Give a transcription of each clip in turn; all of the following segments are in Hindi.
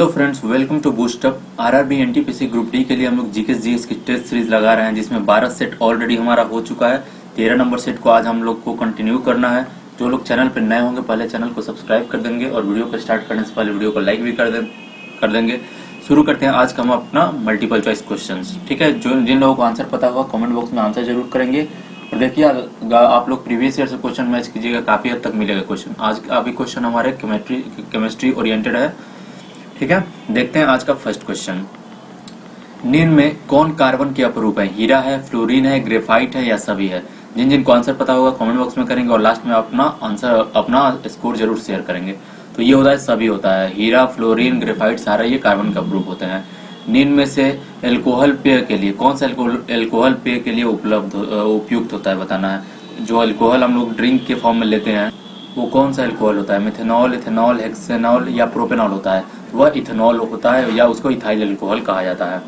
Hello friends, welcome to Boostup. RRB NTPC group D के लिए हम लोग जीएस की टेस्ट सीरीज लगा रहे हैं, जिसमें 12 सेट ऑलरेडी हमारा हो चुका है। 13 नंबर सेट को आज हम लोग को कंटिन्यू करना है। जो लोग चैनल पर नए होंगे पहले चैनल को सब्सक्राइब कर देंगे और वीडियो को स्टार्ट करने से पहले वीडियो को लाइक भी कर देंगे। शुरू करते हैं आज का हम अपना मल्टीपल चॉइस क्वेश्चन। ठीक है, जो जिन लोगों को आंसर पता होगा कमेंट बॉक्स में आंसर जरूर करेंगे। और देखिए आप लोग प्रीवियस ईयर से क्वेश्चन मैच कीजिएगा, काफी हद तक मिलेगा क्वेश्चन। आज अभी क्वेश्चन हमारे केमिस्ट्री ओरिएंटेड है। ठीक है, देखते हैं आज का फर्स्ट क्वेश्चन। निम्न में कौन कार्बन के अपरूप है? हीरा है, फ्लोरीन है, ग्रेफाइट है या सभी है? जिन जिन को आंसर पता होगा कमेंट बॉक्स में करेंगे और लास्ट में अपना स्कोर जरूर शेयर करेंगे। तो ये होता है सभी होता है, हीरा, फ्लोरीन, ग्रेफाइट सारा ये कार्बन का अपरूप होते हैं। निम्न में से एल्कोहल पेय के लिए कौन सा एल्कोहल पेय के लिए उपयुक्त होता है बताना है। जो एल्कोहल हम लोग ड्रिंक के फॉर्म में लेते हैं वो कौन सा एल्कोहल होता है? मिथेनॉल, इथेनॉल, हेक्सेनॉल या प्रोपेनॉल होता है? वह इथेनॉल होता है या उसको इथाइल एल्कोहल कहा जाता है।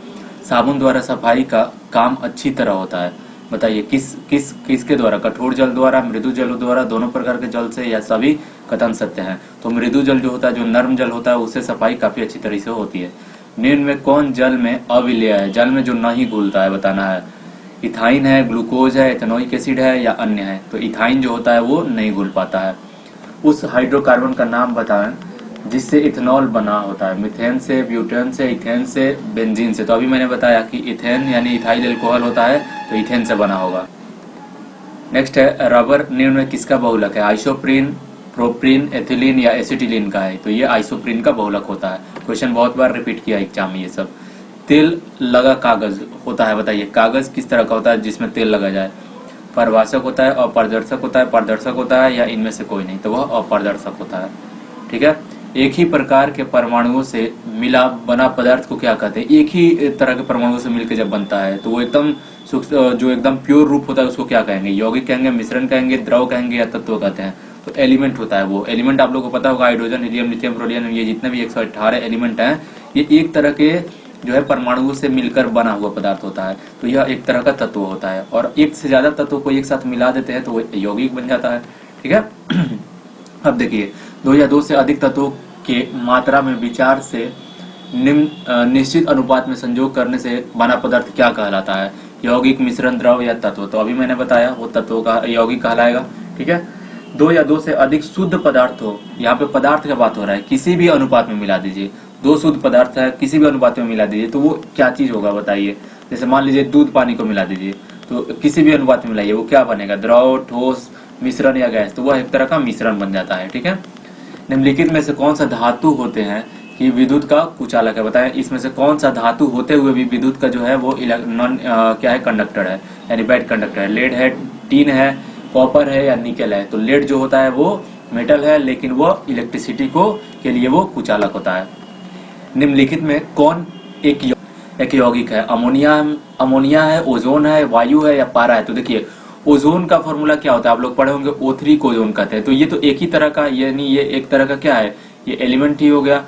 साबुन द्वारा सफाई का काम अच्छी तरह होता है, बताइए किसके द्वारा? कठोर जल द्वारा, मृदु जल द्वारा, दोनों प्रकार के जल से या सभी? कथन सत्य है। तो मृदु जल जो होता है, जो नर्म जल होता है, उससे सफाई काफी अच्छी तरह से होती है। निम्न में कौन जल में अविलेय है? जल में जो नहीं घुलता है बताना है। इथाइन है, ग्लूकोज है, एथेनोइक एसिड है या अन्य है? तो इथाइन जो होता है वो नहीं घुल पाता है। उस हाइड्रोकार्बन का नाम बताएं जिससे इथेनॉल बना होता है। मिथेन से, ब्यूटेन से, इथेन से, बेंजीन से। तो अभी मैंने बताया कि इथेन यानी इथाइल एल्कोहल होता है, तो इथेन से बना होगा। नेक्स्ट है रबर निम्न में किसका बहुलक है? आइसोप्रीन, प्रोप्रीन, एथिलीन या एसिटिलीन का है? तो ये आइसोप्रीन का बहुलक होता है। क्वेश्चन बहुत बार रिपीट किया एग्जाम में ये सब। तेल लगा कागज होता है, बताइए कागज किस तरह का होता है जिसमें तेल लगा जाए? परवासक होता है, अपारदर्शक होता है, पारदर्शक होता है या इनमें से कोई नहीं? तो वह अपारदर्शक होता है। ठीक है, एक ही प्रकार के परमाणुओं से मिला बना पदार्थ को क्या कहते हैं? एक ही तरह के परमाणुओं से मिलकर जब बनता है तो वो एकदम जो एकदम प्योर रूप होता है उसको क्या कहेंगे? यौगिक कहेंगे, मिश्रण कहेंगे, द्रव कहेंगे या तत्व कहते हैं? तो एलिमेंट होता है वो। एलिमेंट आप लोगों को पता होगा, हाइड्रोजन, हीलियम, लिथियम, प्रोलियम, ये जितने भी 118 एलिमेंट हैं, ये एक तरह के जो है परमाणुओं से मिलकर बना हुआ पदार्थ होता है। तो यह एक तरह का तत्व होता है और एक से ज्यादा तत्वों को एक साथ मिला देते हैं तो वो यौगिक बन जाता है। ठीक है। अब देखिए, दो या दो से अधिक तत्वों के मात्रा में विचार से निश्चित अनुपात में संयोग करने से बना पदार्थ क्या कहलाता है? यौगिक, मिश्रण, द्रव या तत्व? तो अभी मैंने बताया वो तत्वों का यौगिक कहलाएगा। ठीक है, दो या दो से अधिक शुद्ध पदार्थ हो, यहाँ पे पदार्थ का बात हो रहा है, किसी भी अनुपात में मिला दीजिए। दो शुद्ध पदार्थ है, किसी भी अनुपात में मिला दीजिए तो वो क्या चीज होगा बताइए? जैसे मान लीजिए दूध पानी को मिला दीजिए तो किसी भी अनुपात में मिलाइए, वो क्या बनेगा? द्रव, ठोस, मिश्रण या गैस? तो वह एक तरह का मिश्रण बन जाता है। ठीक है, निम्नलिखित में से कौन सा धातु होते हैं कि विद्युत का कुचालक है? बताएं इसमें से कौन सा धातु होते हुए भी विद्युत का जो है वो क्या है? कंडक्टर है, यानी बैड कंडक्टर है। लेड है, टीन है, कॉपर है या निकेल है? तो लेड जो होता है वो मेटल है, लेकिन वो इलेक्ट्रिसिटी के लिए वो कुचालक होता है। निम्नलिखित में कौन एक यौगिक है? अमोनिया है, ओजोन है, वायु है या पारा है? तो देखिए ओजोन का फॉर्मूला क्या होता है? आप लोग पढ़े होंगे, O3 को ओजोन कहते हैं। तो ये तो एक ही तरह का, यानी ये एक तरह का क्या है? ये एलिमेंट ही हो गया।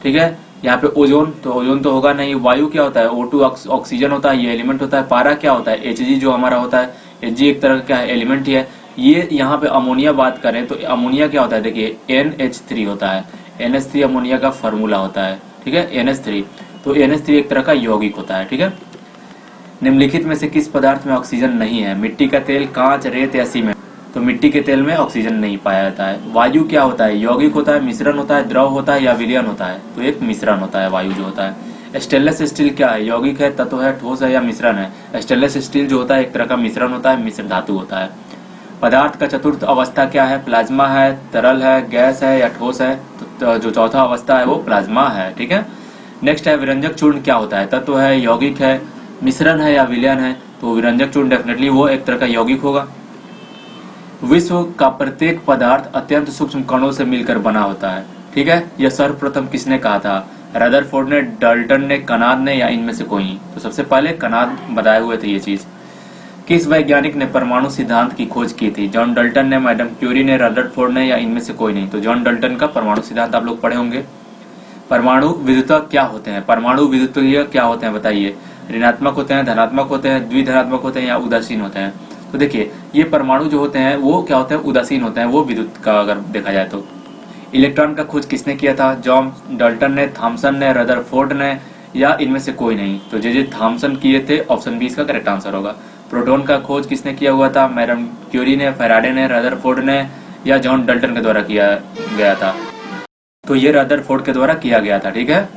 ठीक है, यहाँ पे ओजोन तो होगा नहीं। वायु क्या होता है? O2 ऑक्सीजन होता है, ये एलिमेंट होता है। पारा क्या होता है? Hg जो हमारा होता है, Hg एक तरह का क्या है? एलिमेंट ही है। ये यहाँ पे अमोनिया बात करें तो अमोनिया क्या होता है? देखिए NH3 होता है। NH3 अमोनिया का फॉर्मूला होता है। ठीक है, NH3। तो NH3 एक तरह का यौगिक होता है। ठीक है, निम्नलिखित में से किस पदार्थ में ऑक्सीजन नहीं है? मिट्टी का तेल, कांच, रेत या सीमेंट? तो मिट्टी के तेल में ऑक्सीजन नहीं पाया जाता है। वायु क्या होता है? यौगिक होता है, मिश्रण होता है, द्रव होता है या विलयन होता है? तो एक मिश्रण होता है वायु जो होता है। स्टेनलेस स्टील क्या है? यौगिक है, तत्व है, ठोस है या मिश्रण है? स्टेनलेस स्टील जो होता है एक तरह का मिश्रण होता है, मिश्र धातु होता है। पदार्थ का चतुर्थ अवस्था क्या है? प्लाज्मा है, तरल है, गैस है या ठोस है? तो जो चौथा अवस्था है वो प्लाज्मा है। ठीक है, नेक्स्ट है विरंजक चूर्ण क्या होता है? तत्व है, यौगिक है, मिश्रण है या विलयन है? तो विरंजक चूर्ण डेफिनेटली वो एक तरह का यौगिक होगा। विश्व का प्रत्येक पदार्थ अत्यंत सूक्ष्म कणों से मिलकर बना होता है। ठीक है, यह सर्वप्रथम किसने कहा था? रदरफोर्ड ने, डाल्टन ने, कनाद ने या इनमें से कोई? तो सबसे पहले कनाद बताए हुए थे ये चीज। किस वैज्ञानिक ने परमाणु सिद्धांत की खोज की थी? जॉन डाल्टन ने, मैडम क्यूरी ने, रदरफोर्ड ने या इनमें से कोई नहीं? तो जॉन डाल्टन का परमाणु सिद्धांत आप लोग पढ़े होंगे। परमाणु विद्युतक क्या होते हैं? परमाणु विद्युतक क्या होते हैं बताइए? ऋणात्मक होते हैं, धनात्मक होते हैं, द्विधनात्मक होते हैं या उदासीन होते हैं? तो देखिए ये परमाणु जो होते हैं वो क्या होते हैं? उदासीन होते हैं, वो विद्युत का अगर देखा जाए तो। इलेक्ट्रॉन का खोज किसने किया था? जॉन डाल्टन ने, थॉमसन ने, रदरफोर्ड ने, या इनमें से कोई नहीं? तो जे थॉमसन किए थे, ऑप्शन बी इसका करेक्ट आंसर होगा। प्रोटॉन का खोज किसने किया हुआ था? मैडम क्यूरी ने, फैराडे ने, रदरफोर्ड ने, या जॉन डाल्टन के द्वारा किया गया था? तो ये रदरफोर्ड के द्वारा किया गया था। ठीक है,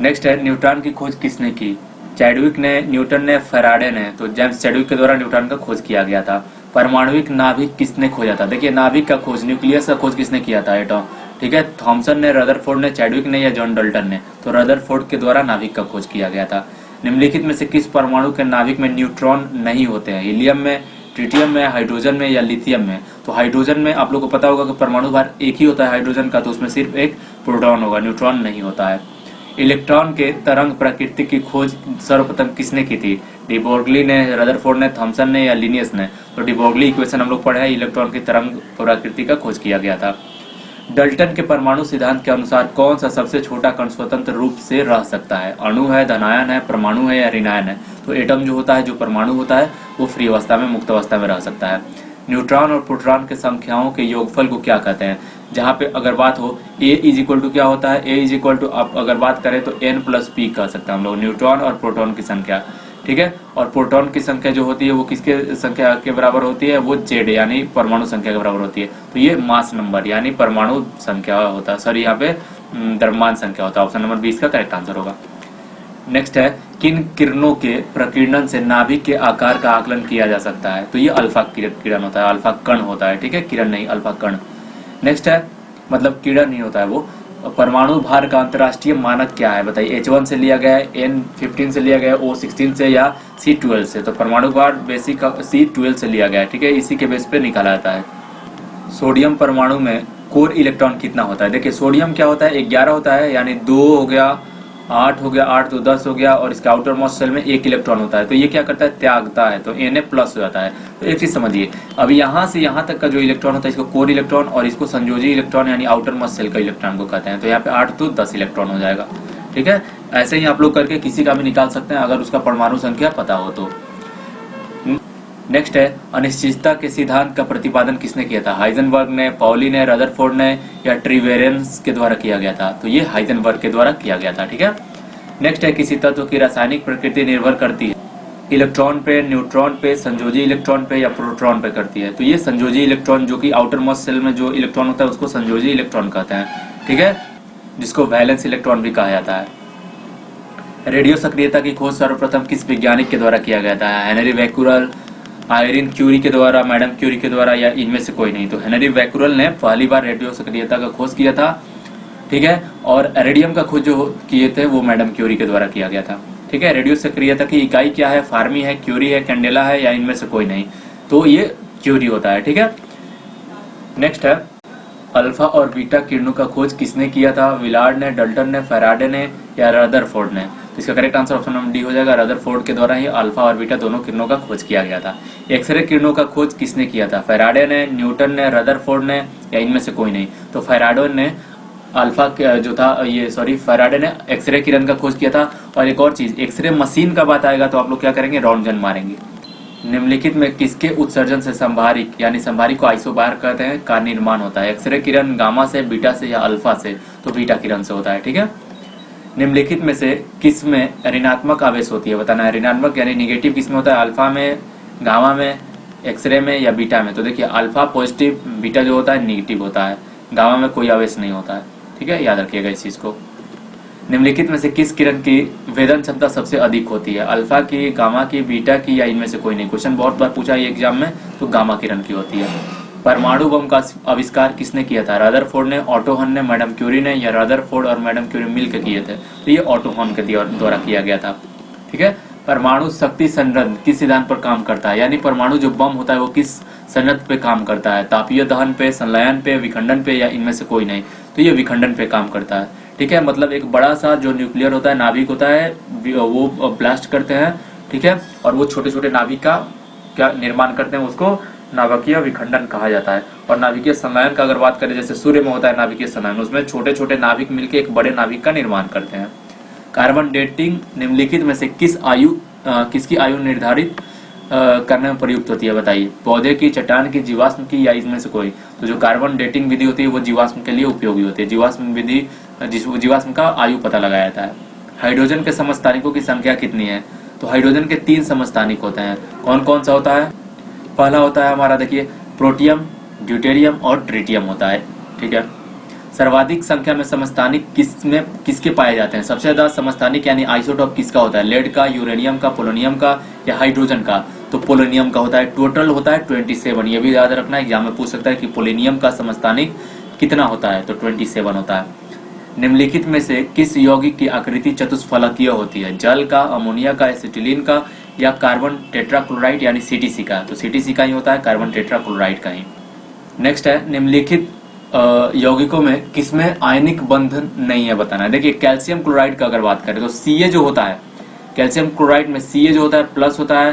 नेक्स्ट है न्यूट्रॉन की खोज किसने की? चैडविक ने, न्यूटन ने, फैराडे ने। तो जेम्स चैडविक के द्वारा न्यूट्रॉन का खोज किया गया था। परमाणुविक नाभिक किसने खोजा था? देखिए, नाभिक का खोज, न्यूक्लियस का खोज किसने किया था? एटॉम। ठीक है, थॉमसन ने, रदरफोर्ड ने, चैडविक ने, या जॉन डाल्टन ने? तो रदरफोर्ड के द्वारा नाभिक का खोज किया गया था। निम्नलिखित में से किस परमाणु के नाभिक में न्यूट्रॉन नहीं होते हैं? हीलियम में, ट्रिटियम में, हाइड्रोजन में, या लिथियम में? तो हाइड्रोजन में आप लोग को पता होगा कि परमाणु भार एक ही होता है हाइड्रोजन का, तो उसमें सिर्फ एक प्रोटॉन होगा, न्यूट्रॉन नहीं होता है। इलेक्ट्रॉन के तरंग प्रकृति की खोज सर्वप्रथम किसने की थी? डी ब्रोगली ने, रदरफोर्ड ने, थॉमसन ने, या लिनियस ने? तो डी ब्रोगली इक्वेशन हम लोग पढ़े हैं, इलेक्ट्रॉन की तरंग प्रकृति का खोज किया गया था। डाल्टन के परमाणु सिद्धांत के अनुसार कौन सा सबसे छोटा कण स्वतंत्र रूप से रह सकता है? अणु है, धनायन है, परमाणु है, या ऋणायन है? तो एटम जो होता है, जो परमाणु होता है, वो फ्री अवस्था में, मुक्त अवस्था में रह सकता है। न्यूट्रॉन और प्रोटॉन के संख्याओं के योगफल को क्या कहते हैं? जहां पे अगर बात हो a इज इक्वल टू क्या होता है? a इज इक्वल टू आप अगर बात करें तो n प्लस पी कह सकते हैं हम लोग, न्यूट्रॉन और प्रोटॉन की संख्या। ठीक है, और प्रोटॉन की संख्या जो होती है वो किसके संख्या के बराबर होती है? वो जेड यानी परमाणु संख्या के बराबर होती है। तो ये मास नंबर यानी परमाणु संख्या होता है, सॉरी यहाँ पे द्रव्यमान संख्या होता है। ऑप्शन नंबर 20 का करेक्ट आंसर होगा। नेक्स्ट है किन किरणों के प्रकीर्णन से नाभिक के आकार का आकलन किया जा सकता है? तो ये अल्फा किरण होता है, अल्फा कण होता है। ठीक है, किरण नहीं, अल्फा कण। नेक्स्ट है, मतलब किरण नहीं होता है वो। परमाणु भार का अंतरराष्ट्रीय मानक क्या है? बताइए। H1 से लिया गया है, N15 से लिया गया है, O16 से, या C12 से? तो परमाणु भार बेसिक C12 से लिया गया है। ठीक है, इसी के बेस पे निकाला जाता है। सोडियम परमाणु में कोर इलेक्ट्रॉन कितना होता है? देखिए, सोडियम क्या होता है? 11 होता है, यानी 2 हो गया, 8 हो गया, 8 तो 10 हो गया, और इसका आउटर मोस्ट शेल में 1 इलेक्ट्रॉन होता है। तो ये क्या करता है? त्यागता है, तो Na प्लस हो जाता है। तो एक चीज समझिए, अभी यहाँ से यहाँ तक का जो इलेक्ट्रॉन होता है, इसको कोर इलेक्ट्रॉन, और इसको संयोजी इलेक्ट्रॉन यानी आउटर मोस्ट शेल का इलेक्ट्रॉन को कहते हैं। तो यहाँ पे 8 तो 10 इलेक्ट्रॉन हो जाएगा। ठीक है, ऐसे ही आप लोग करके किसी का भी निकाल सकते हैं अगर उसका परमाणु संख्या पता हो तो। नेक्स्ट है अनिश्चितता के सिद्धांत का प्रतिपादन किसने किया था? हाइजेनबर्ग ने, पाउली ने, रदरफोर्ड ने, या ट्रिवेरेंस के द्वारा किया गया था? तो ये हाइजेनबर्ग के द्वारा किया गया था। ठीक है, नेक्स्ट है किसी तत्व की रासायनिक प्रकृति निर्भर करती है इलेक्ट्रॉन पे, न्यूट्रॉन पे, संयोजी इलेक्ट्रॉन पे, या प्रोटॉन पे करती है? तो ये संयोजी इलेक्ट्रॉन, जो कि आउटर मोस्ट शेल में जो इलेक्ट्रॉन होता है उसको संयोजी इलेक्ट्रॉन कहते हैं। ठीक है, जिसको वैलेंस इलेक्ट्रॉन भी कहा जाता है। रेडियो सक्रियता की खोज सर्वप्रथम किस वैज्ञानिक के द्वारा किया गया था? हेनरी बैक्यूरेल, आयरिन क्यूरी के द्वारा, मैडम क्यूरी के द्वारा, या इनमें से कोई नहीं? तो हेनरी बैक्यूरेल ने पहली बार रेडियो सक्रियता का खोज किया था। ठीक है, और रेडियम का खोज जो किए थे वो मैडम क्यूरी के द्वारा किया गया था। ठीक है, रेडियो सक्रियता की इकाई क्या है? फार्मी है, क्यूरी है, कैंडेला है, या इनमें से कोई नहीं? तो ये क्यूरी होता है। ठीक है, नेक्स्ट है अल्फा और बीटा किरणों का खोज किसने किया था? विलार्ड ने, डाल्टन ने, फैराडे ने, या रदरफोर्ड ने? तो इसका correct answer option number D हो जाएगा। रदरफोर्ड के द्वारा ही अल्फा और बीटा दोनों किरणों का खोज किया गया था। एक्सरे किरणों का खोज किसने किया था? फैराडे ने, न्यूटन ने, रदरफोर्ड ने, या इनमें से कोई नहीं? तो फैराडे ने अल्फा जो था ये सॉरी फैराडे ने एक्सरे किरण का खोज किया था। और एक और चीज, एक्सरे मशीन का बात आएगा तो आप लोग क्या करेंगे? रॉन्टगन मारेंगे। निम्नलिखित में किसके उत्सर्जन से संभारिक यानी संभारिक को आइसोबार कहते हैं का निर्माण होता है? एक्सरे किरण गामा से, बीटा से, या अल्फा से? तो बीटा किरण से होता है। ठीक है, निम्नलिखित में से किस में ऋणात्मक आवेश होती है? बताना है। ऋणात्मक यानी निगेटिव किस में होता है? अल्फा में, गामा में, एक्सरे में, या बीटा में? तो देखिए, अल्फा पॉजिटिव, बीटा जो होता है निगेटिव होता है, गामा में कोई आवेश नहीं होता है। ठीक है, याद रखिएगा इस चीज को। निम्नलिखित में से किस किरण की वेदन क्षमता सबसे अधिक होती है? अल्फा की, गामा की, बीटा की, या इनमें से कोई नहीं? क्वेश्चन बहुत बार पूछा है एग्जाम में, तो गामा किरण की होती है। परमाणु बम का आविष्कार किसने किया था? रदरफोर्ड ने, ऑटो हन ने, मैडम क्यूरी ने, या रदरफोर्ड और मैडम क्यूरी मिलकर किए थे? तो ये ऑटो हन के द्वारा किया गया था। ठीक है, परमाणु शक्ति संरक्षण किस सिद्धांत पर काम करता है? यानी परमाणु जो बम होता है वो किस संरक्षण पे काम करता है? तापीय दहन पे, संलयन पे, विखंडन पे, या इनमें से कोई नहीं? तो ये विखंडन पे काम करता है। ठीक है, मतलब एक बड़ा सा जो न्यूक्लियर होता है, नाभिक होता है, वो ब्लास्ट करते हैं। ठीक है, और वो छोटे छोटे नाभिक का क्या निर्माण करते हैं, उसको नाभिकीय विखंडन कहा जाता है। और नाभिकीय संलयन का अगर बात करें, जैसे सूर्य में होता है नाभिकीय संलयन, उसमें छोटे छोटे नाभिक मिलकर एक बड़े नाभिक का निर्माण करते हैं। कार्बन डेटिंग निम्नलिखित में से किसकी आयु निर्धारित करने में प्रयुक्त होती है बताइए? पौधे की, चट्टान की, जीवाश्म की, या इसमें से कोई? तो जो कार्बन डेटिंग विधि होती है वो जीवाश्म के लिए उपयोगी होती है। जीवाश्म विधि जीवाश्म का आयु पता लगाया जाता है। हाइड्रोजन के समस्थानिकों की संख्या कितनी है? तो हाइड्रोजन के 3 समस्थानिक होते हैं। कौन कौन सा होता है? पहला होता है हमारा देखिए प्रोटियम, ड्यूटेरियम और ट्रिटियम होता है। ठीक है। सर्वाधिक संख्या में समस्थानिक किसके पाए जाते हैं? सबसे ज्यादा समस्थानिक यानी आइसोटॉप किसका होता है? लेड का, यूरेनियम का, पोलोनियम का या हाइड्रोजन का? तो पोलोनियम का होता है। टोटल होता है 27। ये भी याद रखना, एग्जाम में पूछ सकता है कि पोलोनियम का समस्थानिक कितना होता है? तो 27 होता है। निम्नलिखित में से किस यौगिक की आकृति चतुष्फलकीय होती है? जल का, अमोनिया का, एसिटिलीन का या कार्बन टेट्राक्लोराइड यानी सीटीसी का? तो सीटीसी का ही होता है, कार्बन टेट्राक्लोराइड का ही। नेक्स्ट है निम्नलिखित यौगिकों में किसमें आयनिक बंधन नहीं है बताना है। देखिए कैल्शियम क्लोराइड का अगर बात करें तो Ca जो होता है, कैल्शियम क्लोराइड में Ca जो होता है प्लस होता है,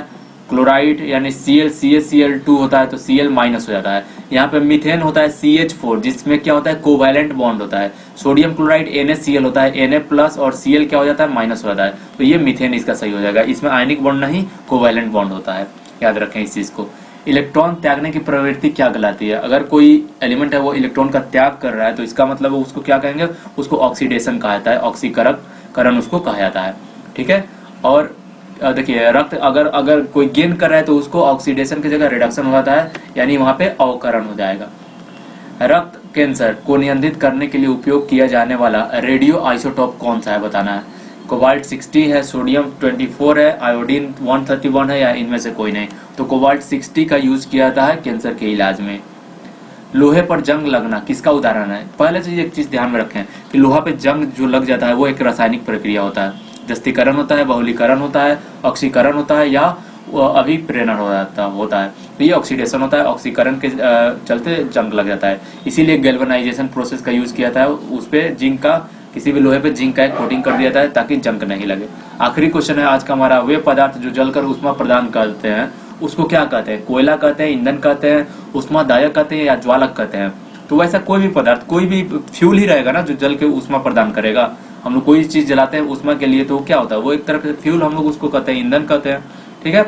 क्लोराइड यानी CaCl2 होता है तो Cl माइनस हो जाता है। यहाँ पे मीथेन होता है CH4 जिसमें क्या होता है? कोवैलेंट बॉन्ड होता है। सोडियम क्लोराइड NaCl होता है, Na प्लस और Cl क्या हो जाता है? माइनस हो जाता है। तो ये मीथेन इसका सही हो जाएगा। इसमें आयनिक बॉन्ड नहीं, कोवैलेंट बॉन्ड होता है। याद रखें इस चीज को। इलेक्ट्रॉन त्यागने की प्रवृत्ति क्या कहलाती है? अगर कोई एलिमेंट है वो इलेक्ट्रॉन का त्याग कर रहा है तो इसका मतलब उसको क्या कहेंगे? उसको ऑक्सीडेशन कहा जाता है, ऑक्सीकरण उसको कहा जाता है। ठीक है। और देखिए रक्त अगर कोई गेन कर रहा है तो उसको ऑक्सीडेशन की जगह रिडक्शन हो जाता है, यानी वहां पे अवकरण हो जाएगा। रक्त कैंसर को नियंत्रित करने के लिए उपयोग किया जाने वाला रेडियो आइसोटोप कौन सा है बताना है। कोबाल्ट 60 है, सोडियम 24 है, आयोडीन 131 है या इनमें से कोई नहीं? तो कोबाल्ट 60 का यूज किया जाता है कैंसर के इलाज में। लोहे पर जंग लगना किसका उदाहरण है? पहले से एक चीज ध्यान में रखें कि लोहा पे जंग जो लग जाता है वो एक रासायनिक प्रक्रिया होता है। जस्तीकरण होता है, बहुलीकरण होता है, ऑक्सीकरण होता है या अभिप्रेरण होता है। तो ये ऑक्सीडेशन होता है, ऑक्सीकरण के चलते जंग लग जाता है। इसीलिए गैल्वेनाइजेशन प्रोसेस का यूज किया जाता है। उस पे जिंक का, किसी भी लोहे पे जिंक का एक कोटिंग कर दिया जाता है ताकि जंग नहीं लगे। आखिरी क्वेश्चन है आज का हमारा, वे पदार्थ जो जलकर उष्मा प्रदान करते हैं उसको क्या कहते हैं? कोयला कहते हैं, ईंधन कहते हैं, उष्मादायक कहते हैं या ज्वालक कहते हैं? तो वैसा कोई भी पदार्थ, कोई भी फ्यूल ही रहेगा ना जो जल के उष्मा प्रदान करेगा। हम लोग कोई चीज जलाते हैं उष्मा के लिए तो क्या होता है? वो एक तरह से फ्यूल, हम लोग उसको कहते हैं ईंधन कहते हैं। ठीक है।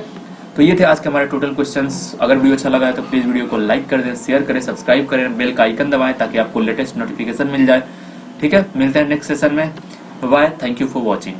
तो ये थे आज के हमारे टोटल क्वेश्चंस। अगर वीडियो अच्छा लगा है तो प्लीज वीडियो को लाइक कर दें, शेयर करें, सब्सक्राइब करें, बेल का आइकन दबाएं ताकि आपको लेटेस्ट नोटिफिकेशन मिल जाए। ठीक है। मिलते हैं नेक्स्ट सेशन में। Bye, thank you for watching.